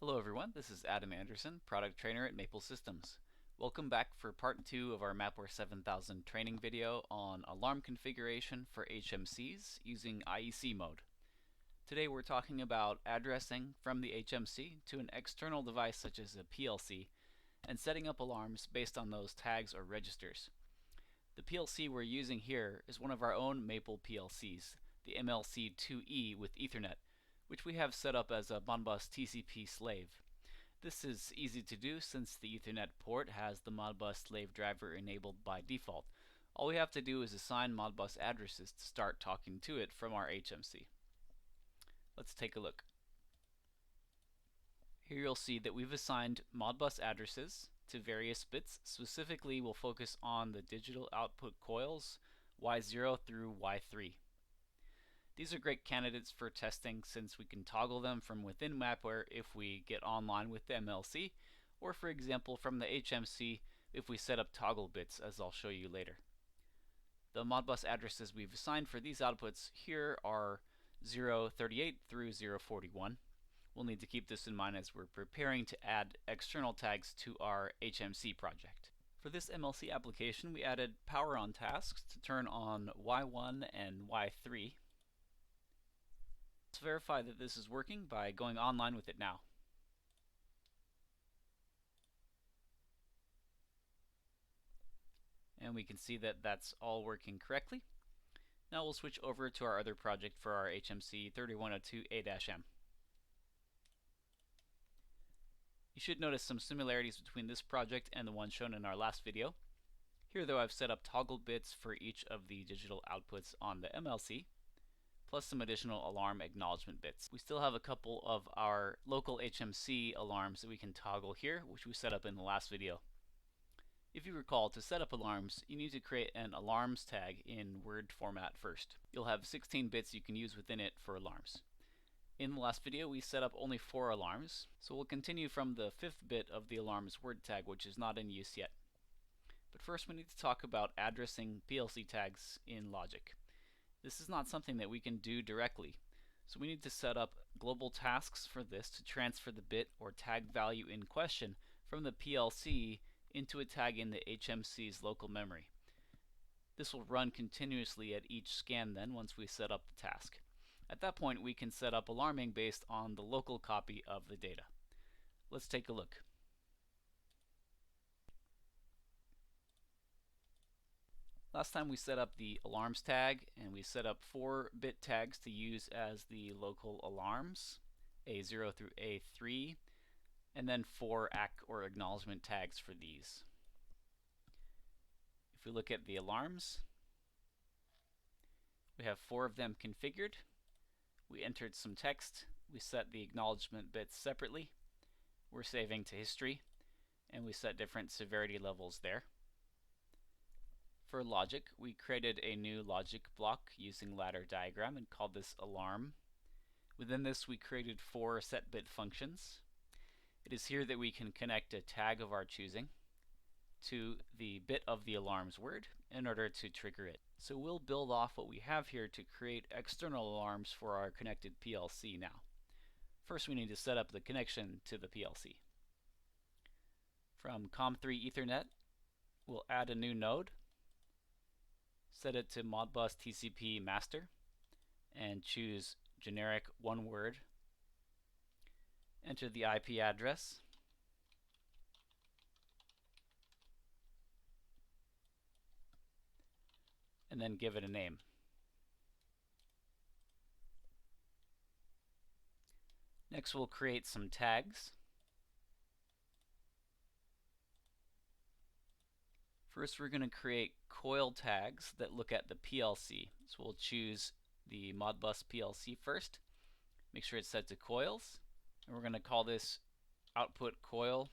Hello everyone, this is Adam Anderson, Product Trainer at Maple Systems. Welcome back for part 2 of our MAPware-7000 training video on alarm configuration for HMCs using IEC Mode. Today we're talking about addressing from the HMC to an external device such as a PLC and setting up alarms based on those tags or registers. The PLC we're using here is one of our own Maple PLCs, the MLC2-E with Ethernet, which we have set up as a Modbus TCP slave. This is easy to do since the Ethernet port has the Modbus slave driver enabled by default. All we have to do is assign Modbus addresses to start talking to it from our HMC. Let's take a look. Here you'll see that we've assigned Modbus addresses to various bits. Specifically, we'll focus on the digital output coils Y0 through Y3. These are great candidates for testing since we can toggle them from within MAPware if we get online with the MLC, or for example from the HMC if we set up toggle bits, as I'll show you later. The Modbus addresses we've assigned for these outputs here are 038 through 041. We'll need to keep this in mind as we're preparing to add external tags to our HMC project. For this MLC application, we added power on tasks to turn on Y1 and Y3. Let's verify that this is working by going online with it now. And we can see that that's all working correctly. Now we'll switch over to our other project for our HMC 3102A-M. You should notice some similarities between this project and the one shown in our last video. Here though, I've set up toggle bits for each of the digital outputs on the MLC, plus some additional alarm acknowledgement bits. We still have a couple of our local HMC alarms that we can toggle here, which we set up in the last video. If you recall, to set up alarms, you need to create an alarms tag in Word format first. You'll have 16 bits you can use within it for alarms. In the last video, we set up only 4 alarms, so we'll continue from the 5th bit of the alarm's word tag, which is not in use yet. But first we need to talk about addressing PLC tags in logic. This is not something that we can do directly, so we need to set up global tasks for this to transfer the bit or tag value in question from the PLC into a tag in the HMC's local memory. This will run continuously at each scan then once we set up the task. At that point we can set up alarming based on the local copy of the data. Let's take a look. Last time we set up the alarms tag and we set up 4 bit tags to use as the local alarms, A0 through A3, and then 4 ACK or acknowledgement tags for these. If we look at the alarms, we have 4 of them configured. We entered some text, we set the acknowledgement bits separately, we're saving to history, and we set different severity levels there. For logic, we created a new logic block using ladder diagram and called this alarm. Within this we created 4 set bit functions. It is here that we can connect a tag of our choosing to the bit of the alarm's word in order to trigger it. So we'll build off what we have here to create external alarms for our connected PLC now. First we need to set up the connection to the PLC. From COM3 Ethernet, we'll add a new node, set it to Modbus TCP master, and choose generic one word. Enter the IP address, and then give it a name. Next we'll create some tags. First we're going to create coil tags that look at the PLC. So we'll choose the Modbus PLC first, make sure it's set to coils, and we're going to call this output coil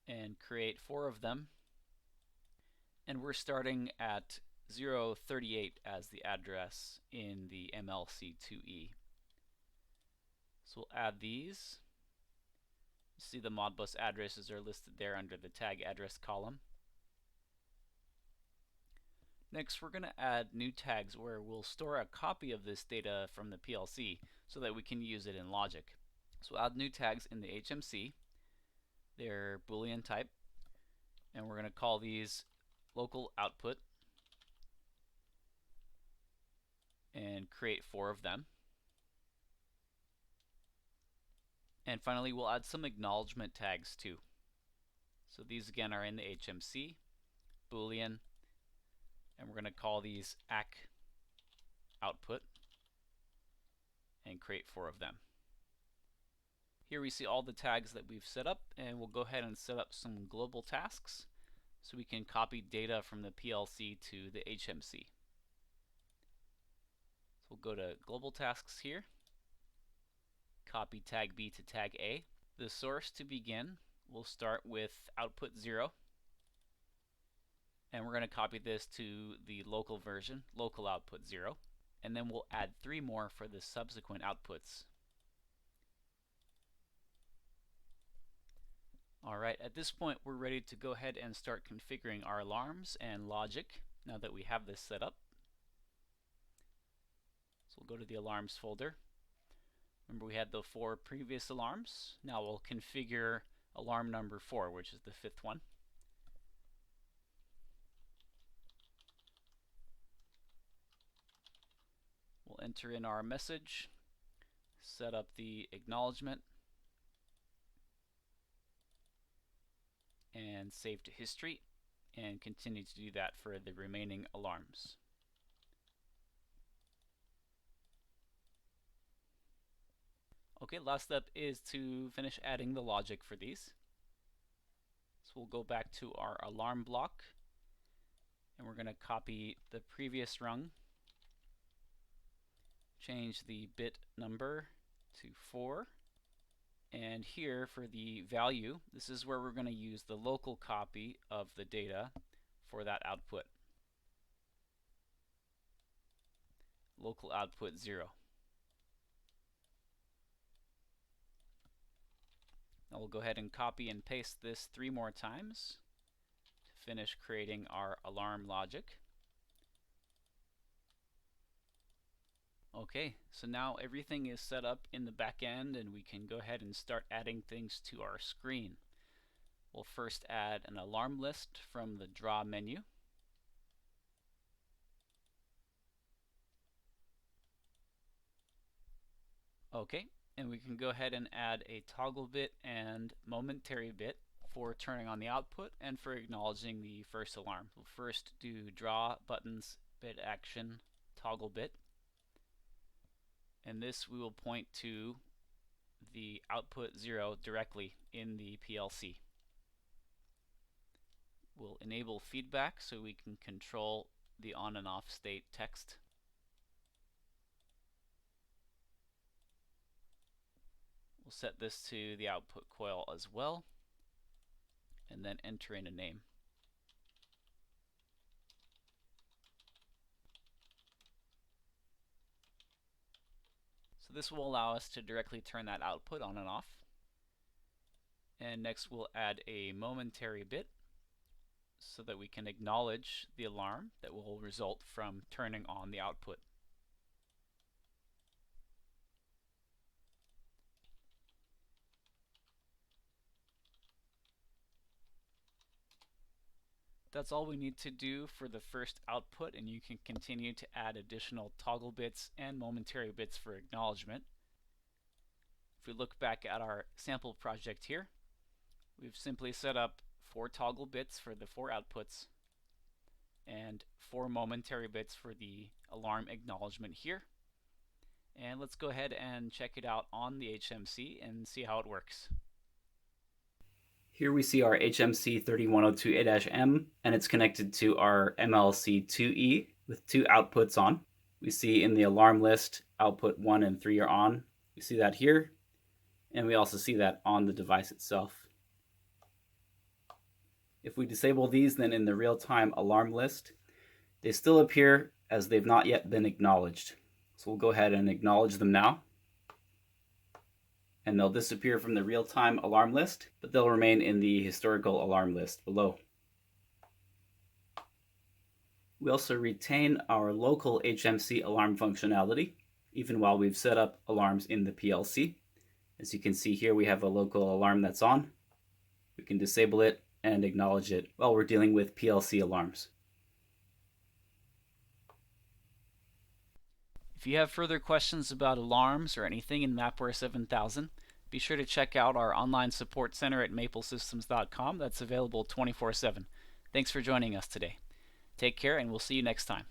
and create 4 of them. And we're starting at 038 as the address in the MLC2-E. So we'll add these. You see the Modbus addresses are listed there under the tag address column. Next, we're going to add new tags where we'll store a copy of this data from the PLC so that we can use it in logic. So we'll add new tags in the HMC. They're Boolean type, and we're going to call these local output and create 4 of them. And finally, we'll add some acknowledgement tags too. So these again are in the HMC, Boolean, and we're going to call these ACK output and create 4 of them. Here we see all the tags that we've set up, and we'll go ahead and set up some global tasks so we can copy data from the PLC to the HMC. So we'll go to global tasks here, copy tag B to tag A. The source to begin, we'll start with output 0, and we're going to copy this to the local version, local output 0, and then we'll add 3 more for the subsequent outputs. Alright, at this point we're ready to go ahead and start configuring our alarms and logic now that we have this set up. So we'll go to the alarms folder. Remember we had the 4 previous alarms. Now we'll configure alarm number 4, which is the 5th one. We'll enter in our message, set up the acknowledgement, and save to history, and continue to do that for the remaining alarms. Okay, last step is to finish adding the logic for these. So we'll go back to our alarm block, and we're going to copy the previous rung, change the bit number to 4, and here for the value, this is where we're going to use the local copy of the data for that output. Local output 0. Now we'll go ahead and copy and paste this 3 more times to finish creating our alarm logic. Okay, so now everything is set up in the back end, and we can go ahead and start adding things to our screen. We'll first add an alarm list from the draw menu. Okay, and we can go ahead and add a toggle bit and momentary bit for turning on the output and for acknowledging the first alarm. We'll first do draw buttons bit action toggle bit, and this we will point to the output 0 directly in the PLC. We'll enable feedback so we can control the on and off state text. We'll set this to the output coil as well, and then enter in a name. So this will allow us to directly turn that output on and off. And next we'll add a momentary bit so that we can acknowledge the alarm that will result from turning on the output. That's all we need to do for the first output, and you can continue to add additional toggle bits and momentary bits for acknowledgement. If we look back at our sample project here, we've simply set up 4 toggle bits for the 4 outputs and 4 momentary bits for the alarm acknowledgement here. And let's go ahead and check it out on the HMC and see how it works. Here we see our HMC 31028-M, and it's connected to our MLC2-E with 2 outputs on. We see in the alarm list output 1 and 3 are on. We see that here, and we also see that on the device itself. If we disable these, then in the real-time alarm list, they still appear as they've not yet been acknowledged. So we'll go ahead and acknowledge them now. And they'll disappear from the real-time alarm list, but they'll remain in the historical alarm list below. We also retain our local HMC alarm functionality, even while we've set up alarms in the PLC. As you can see here, we have a local alarm that's on. We can disable it and acknowledge it while we're dealing with PLC alarms. If you have further questions about alarms or anything in MAPware-7000, be sure to check out our online support center at maplesystems.com. That's available 24/7. Thanks for joining us today. Take care, and we'll see you next time.